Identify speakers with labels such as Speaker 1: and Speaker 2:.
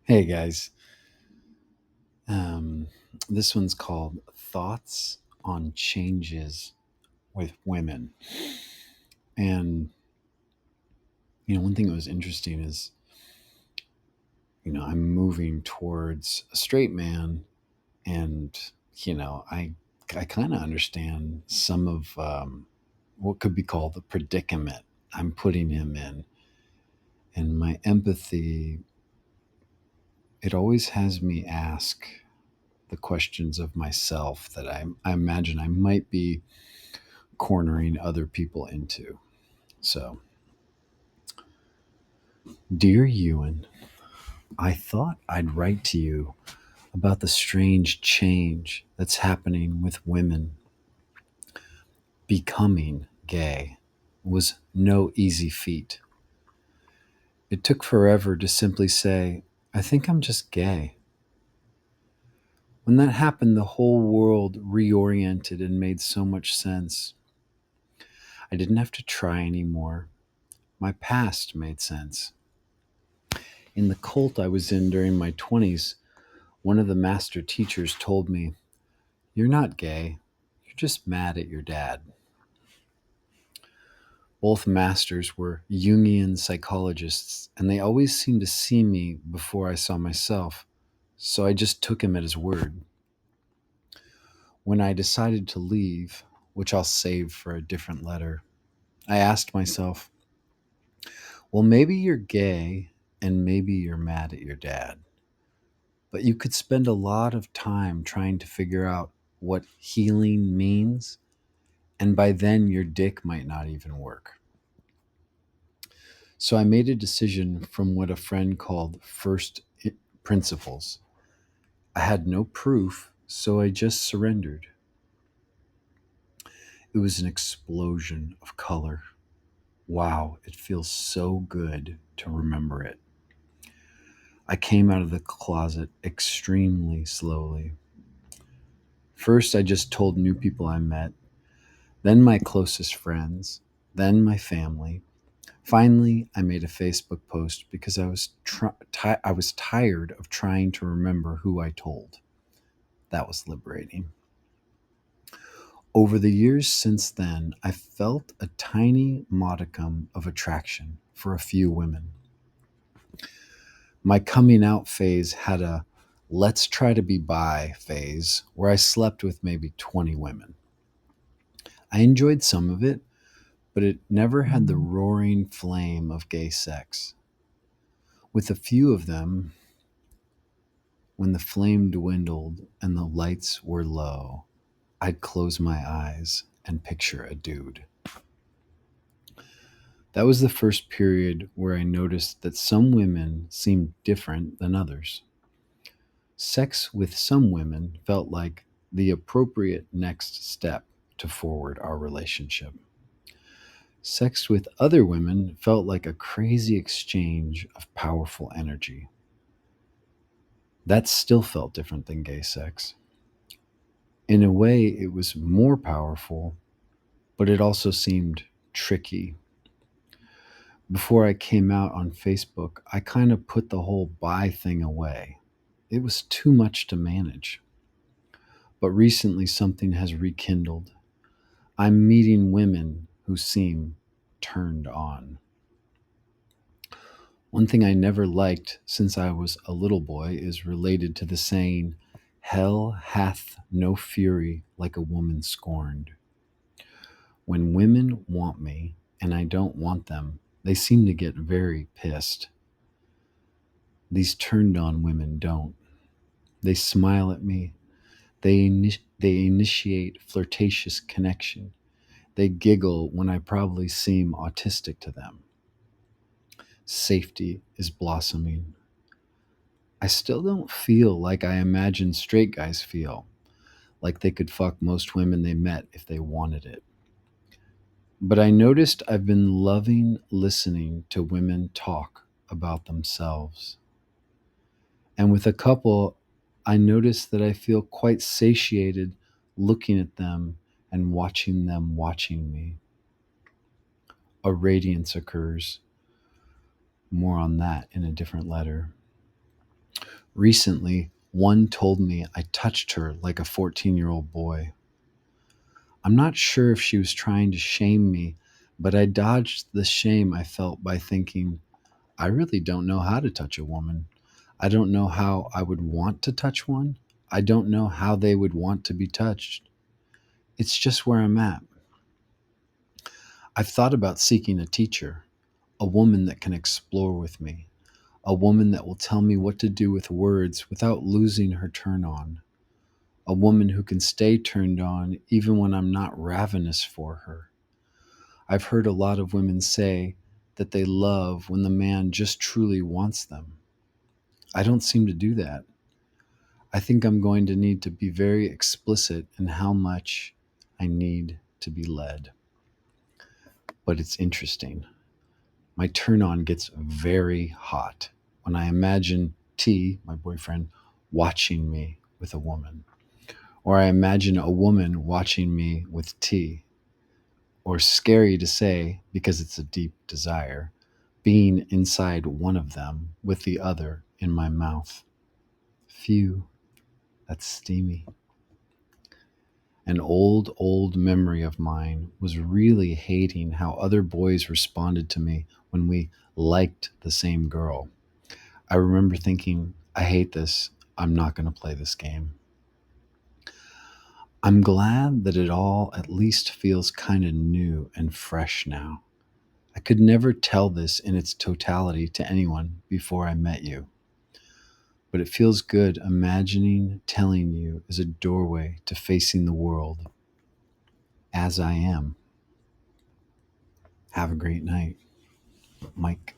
Speaker 1: Hey guys, um, this one's called Thoughts on Changes with Women. And, one thing that was interesting is, I'm moving towards a straight man, and, I kind of understand some of what could be called the predicament I'm putting him in. And my empathy, it always has me ask the questions of myself that I imagine I might be cornering other people into. So, dear Ewan, I thought I'd write to you about the strange change that's happening with women. Becoming gay was no easy feat. It took forever to simply say, I think I'm just gay. When that happened, the whole world reoriented and made so much sense. I didn't have to try anymore. My past made sense. In the cult I was in during my 20s, one of the master teachers told me, You're not gay, you're just mad at your dad. Both masters were Jungian psychologists, and they always seemed to see me before I saw myself, so I just took him at his word. When I decided to leave, which I'll save for a different letter, I asked myself, well, maybe you're gay and maybe you're mad at your dad, but you could spend a lot of time trying to figure out what healing means, and by then your dick might not even work. So I made a decision from what a friend called principles. I had no proof, so I just surrendered. It was an explosion of color. Wow, it feels so good to remember it. I came out of the closet extremely slowly. First, I just told new people I met, then my closest friends, then my family. Finally, I made a Facebook post because I was tired of trying to remember who I told. That was liberating. Over the years since then, I felt a tiny modicum of attraction for a few women. My coming out phase had a let's try to be bi phase where I slept with maybe 20 women. I enjoyed some of it, but it never had the roaring flame of gay sex. With a few of them, when the flame dwindled and the lights were low, I'd close my eyes and picture a dude. That was the first period where I noticed that some women seemed different than others. Sex with some women felt like the appropriate next step to forward our relationship. Sex with other women felt like a crazy exchange of powerful energy. That still felt different than gay sex. In a way, it was more powerful, but it also seemed tricky. Before I came out on Facebook, I kind of put the whole bi thing away. It was too much to manage. But recently, something has rekindled. I'm meeting women who seem turned on. One thing I never liked since I was a little boy is related to the saying, Hell hath no fury like a woman scorned. When women want me and I don't want them, they seem to get very pissed. These turned on women don't. They smile at me. They initiate flirtatious connection. They giggle when I probably seem autistic to them. Safety is blossoming. I still don't feel like I imagine straight guys feel, like they could fuck most women they met if they wanted it. But I noticed I've been loving listening to women talk about themselves. And with a couple, I noticed that I feel quite satiated looking at them watching me. A radiance occurs. More on that in a different letter. Recently, one told me I touched her like a 14-year-old boy. I'm not sure if she was trying to shame me, but I dodged the shame I felt by thinking, I really don't know how to touch a woman. I don't know how I would want to touch one. I don't know how they would want to be touched. It's just where I'm at. I've thought about seeking a teacher, a woman that can explore with me, a woman that will tell me what to do with words without losing her turn on, a woman who can stay turned on even when I'm not ravenous for her. I've heard a lot of women say that they love when the man just truly wants them. I don't seem to do that. I think I'm going to need to be very explicit in how much I need to be led. But it's interesting. My turn on gets very hot when I imagine T, my boyfriend, watching me with a woman. Or I imagine a woman watching me with T. Or scary to say because it's a deep desire, being inside one of them with the other in my mouth. Phew, that's steamy. An old memory of mine was really hating how other boys responded to me when we liked the same girl. I remember thinking, I hate this. I'm not going to play this game. I'm glad that it all at least feels kind of new and fresh now. I could never tell this in its totality to anyone before I met you. But it feels good imagining telling you is a doorway to facing the world as I am. Have a great night, Mike.